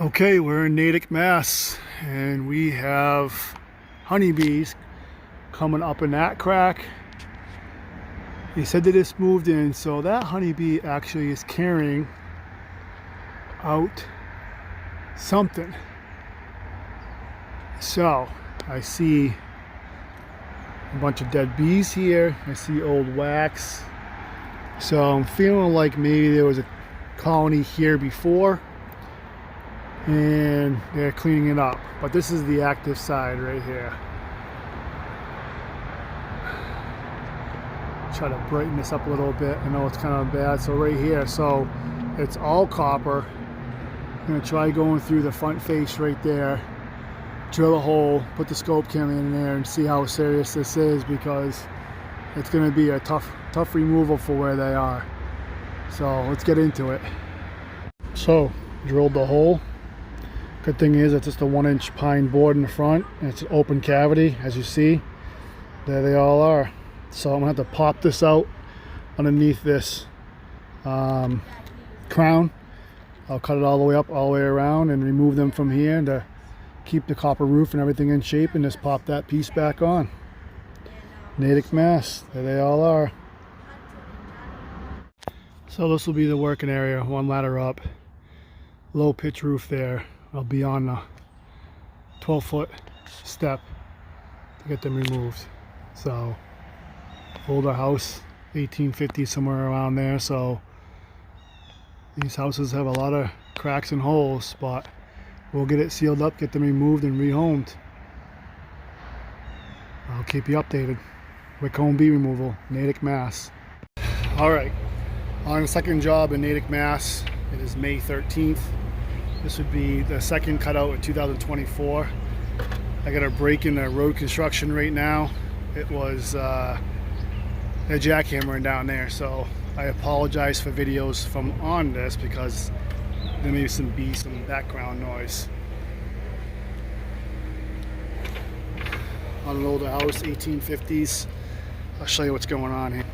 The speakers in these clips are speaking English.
Okay, we're in Natick, Mass, and we have honeybees coming up in that crack. He said they just moved in, so that honeybee actually is carrying out something. So I see a bunch of dead bees here. I see old wax. So I'm feeling like maybe there was a colony here before and they're cleaning it up, but this is the active side right here. Try to brighten this up a little bit. I know it's kind of bad. So right here, so it's all copper. I'm gonna try going through the front face right there, drill a hole, put the scope camera in there and see how serious this is, because it's gonna be a tough removal for where they are. So let's get into it. So drilled the hole. Good thing is it's just a 1-inch pine board in the front, and it's an open cavity, as you see. There they all are. So I'm gonna have to pop this out underneath this crown. I'll cut it all the way up, all the way around, and remove them from here to keep the copper roof and everything in shape, and just pop that piece back on. Natick, Mass. There they all are. So this will be the working area, one ladder up, low pitch roof there. I'll be on a 12-foot step to get them removed. So older house, 1850, somewhere around there. So these houses have a lot of cracks and holes, but we'll get it sealed up, get them removed and rehomed. I'll keep you updated. Wick home bee removal, Natick, Mass. All right, on the second job in Natick, Mass. It is May 13th. This would be the second cutout of 2024. I got a break in the road construction right now. It was they're jackhammering down there, so I apologize for videos from on this because there may be some background noise. On an older house, 1850s. I'll show you what's going on here.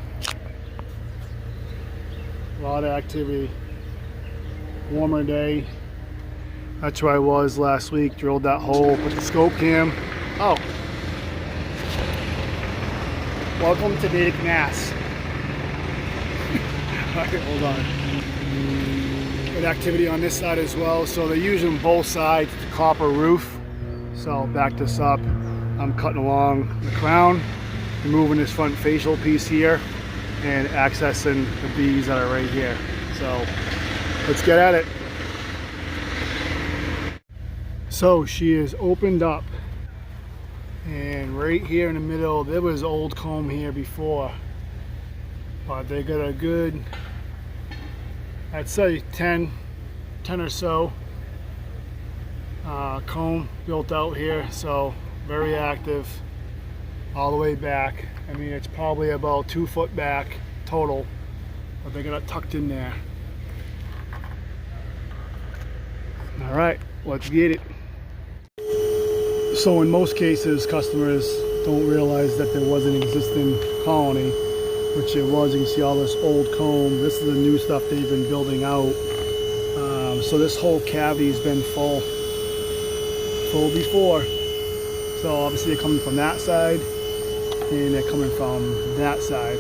A lot of activity. Warmer day. That's where I was last week. Drilled that hole, put the scope cam. Oh. Welcome to Natick, Mass. Alright, hold on. Good activity on this side as well. So they're using both sides, the copper roof. So I'll back this up. I'm cutting along the crown, removing this front facial piece here, and accessing the bees that are right here. So let's get at it. So she is opened up, and right here in the middle there was old comb here before, but they got a good, I'd say 10 or so comb built out here. So very active all the way back. I mean, it's probably about 2 foot back total, but they got it tucked in there. All right, let's get it. So in most cases, customers don't realize that there was an existing colony, which it was. You can see all this old comb. This is the new stuff they've been building out. So this whole cavity's been full before. So obviously they're coming from that side, and they're coming from that side.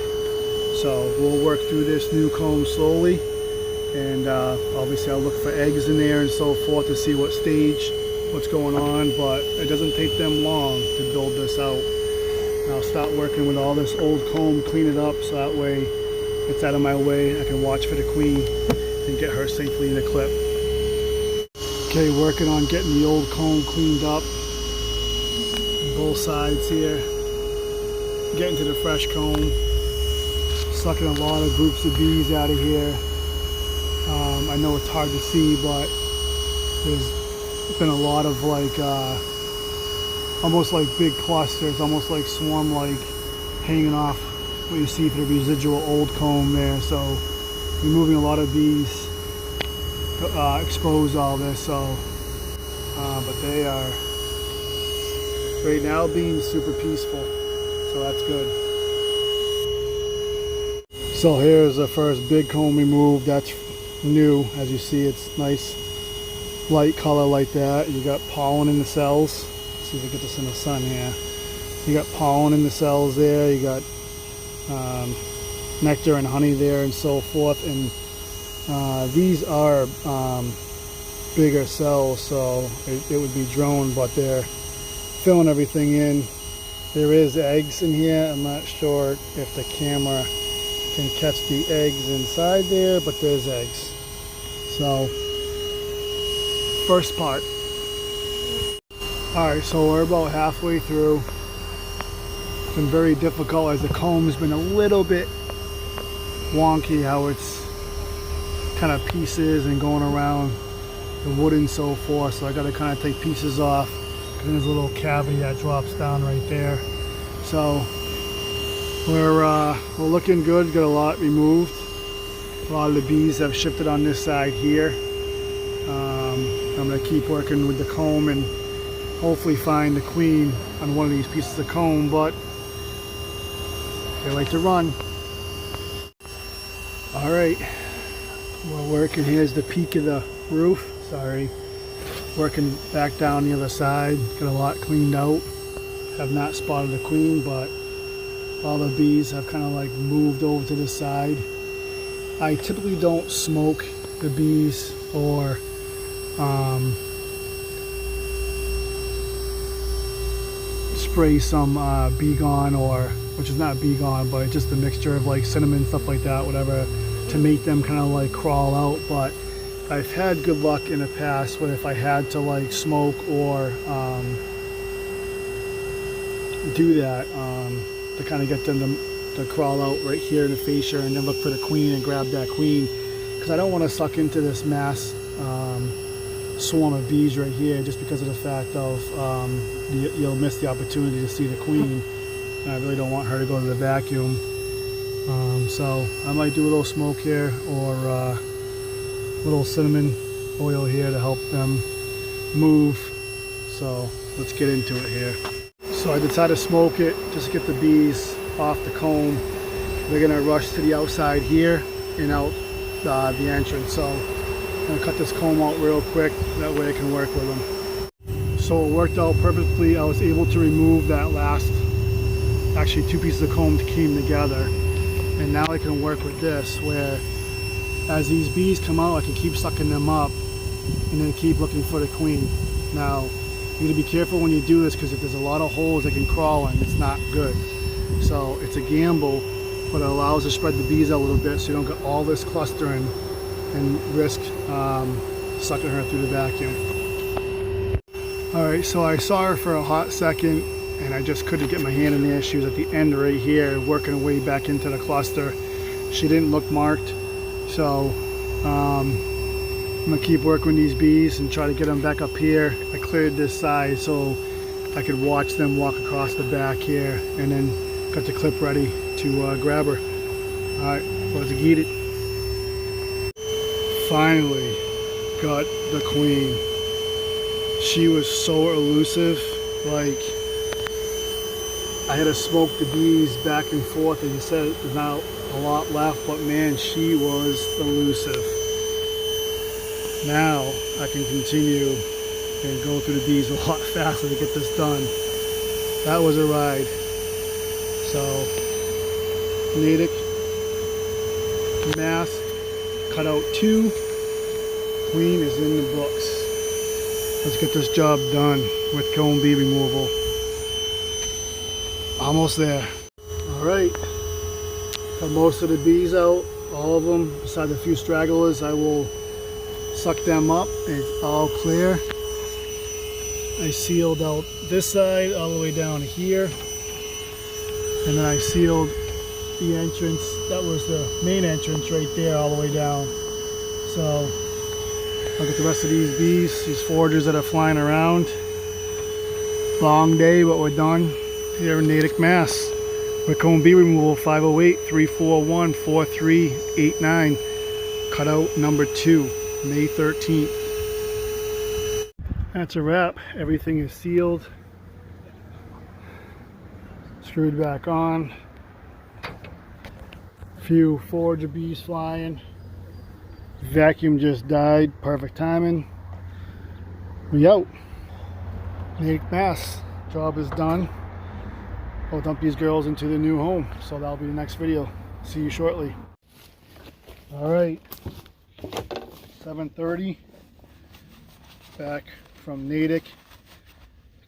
So we'll work through this new comb slowly, and obviously I'll look for eggs in there and so forth to see what stage, what's going on, but it doesn't take them long to build this out. And I'll start working with all this old comb, clean it up, so that way it's out of my way. I can watch for the queen and get her safely in the clip. Okay, working on getting the old comb cleaned up on both sides here. Getting to the fresh comb, sucking a lot of groups of bees out of here. I know it's hard to see, but there's been a lot of like almost like big clusters, almost like swarm-like, hanging off what you see for the residual old comb there. So removing a lot of bees to expose all this. So but they are right now being super peaceful, so that's good. So here's the first big comb removed. That's new. As you see, it's nice light color like that. You got pollen in the cells. Let's see if we get this in the sun here. You got pollen in the cells there. You got nectar and honey there and so forth. And these are bigger cells, so it would be drone, but they're filling everything in. There is eggs in here. I'm not sure if the camera can catch the eggs inside there, but there's eggs. So, first part. Alright, so we're about halfway through. It's been very difficult as the comb's been a little bit wonky, how it's kind of pieces and going around the wood and so forth. So I got to kind of take pieces off. And there's a little cavity that drops down right there. So we're looking good. Got a lot removed. A lot of the bees have shifted on this side here. I'm going to keep working with the comb and hopefully find the queen on one of these pieces of comb, but they like to run. Alright, we're working. Here's the peak of the roof. Sorry. Working back down the other side. Got a lot cleaned out. Have not spotted the queen, but all the bees have kind of like moved over to the side. I typically don't smoke the bees or spray some bee gone, or which is not bee gone, but it's just a mixture of like cinnamon, stuff like that, whatever, to make them kind of like crawl out. But I've had good luck in the past when if I had to like smoke or do that to kind of get them to crawl out right here in the fascia and then look for the queen and grab that queen, because I don't want to suck into this mass swarm of bees right here just because of the fact of you'll miss the opportunity to see the queen, and I really don't want her to go to the vacuum. So I might do a little smoke here, or little cinnamon oil here to help them move. So let's get into it here. So I decided to smoke it just to get the bees off the comb. They're gonna rush to the outside here and out the entrance. So I'm gonna cut this comb out real quick, that way I can work with them. So it worked out perfectly. I was able to remove that last, actually 2 pieces of comb came together, and now I can work with this, where as these bees come out I can keep sucking them up and then keep looking for the queen. Now you need to be careful when you do this, because if there's a lot of holes they can crawl in, it's not good. So it's a gamble, but it allows to spread the bees out a little bit so you don't get all this clustering and risk sucking her through the vacuum. Alright, so I saw her for a hot second and I just couldn't get my hand in there. She was at the end right here, working her way back into the cluster. She didn't look marked, so I'm gonna keep working with these bees and try to get them back up here. I cleared this side so I could watch them walk across the back here, and then got the clip ready to grab her. Alright, let's get it. Finally got the queen. She was so elusive, like I had to smoke the bees back and forth, and he said there's not a lot left, but man, she was elusive. Now I can continue and go through the bees a lot faster to get this done. That was a ride. So Natick, mass, cutout 2, queen is in the books. Let's get this job done with comb bee removal. Almost there. Alright, got most of the bees out, all of them, besides a few stragglers. I will suck them up. It's all clear. I sealed out this side all the way down here, and then I sealed the entrance. That was the main entrance right there all the way down. So look at the rest of these bees, these foragers that are flying around. Long day, but we're done here in Natick, Mass. With comb bee removal. 508-341-4389. Cutout number 2, May 13th. That's a wrap. Everything is sealed, screwed back on. Few forager bees flying. Vacuum just died. Perfect timing. We out. Natick, Mass. Job is done. I'll dump these girls into the new home. So that'll be the next video. See you shortly. Alright. 7:30. Back from Natick.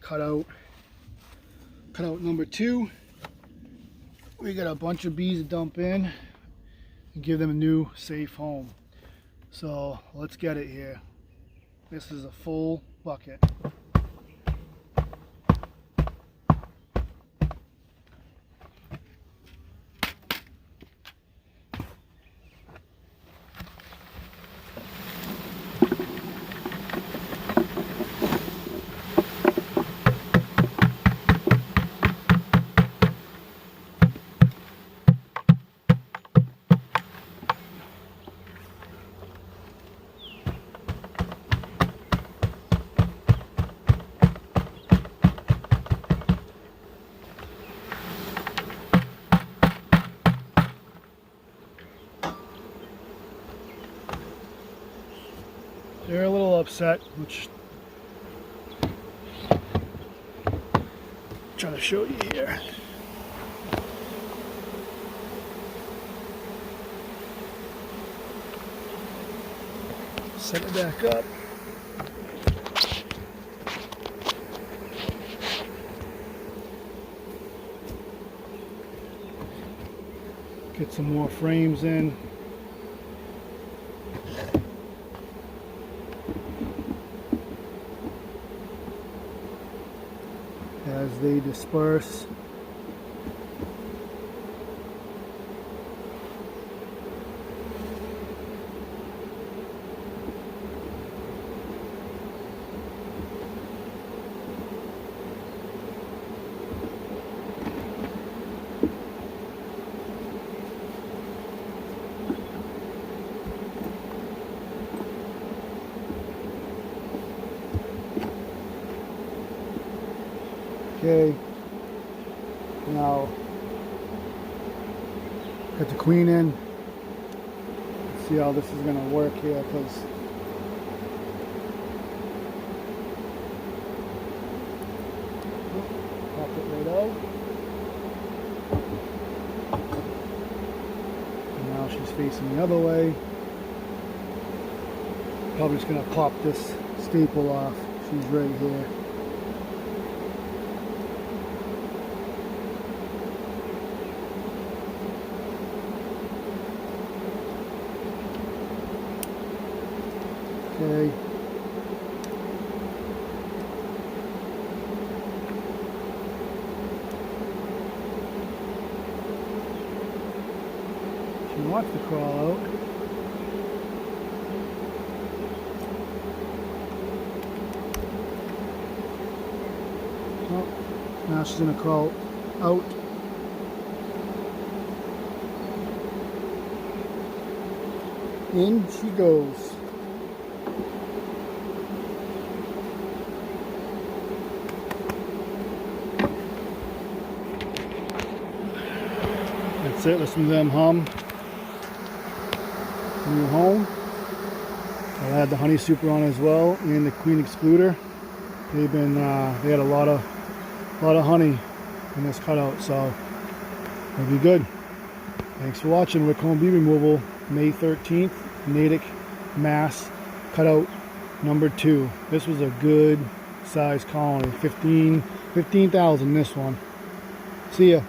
Cutout number 2. We got a bunch of bees to dump in and give them a new safe home. So let's get it here. This is a full bucket. They're a little upset, which I'm trying to show you here. Set it back up. Get some more frames in. As they disperse. Okay, now got the queen in. Let's see how this is going to work here, because pop it right out. And now she's facing the other way. Probably just going to pop this staple off. She's right here. Okay. She wants to crawl out. Oh, now she's going to crawl out. In she goes. That's it, listen to them hum. New home. I had the honey super on as well, and the queen excluder. They've been, they had a lot of honey in this cutout, so it'll be good. Thanks for watching. Wick Home Bee Removal, May 13th, Natick, Mass. Cutout number 2. This was a good size colony, 15,000 this one. See ya.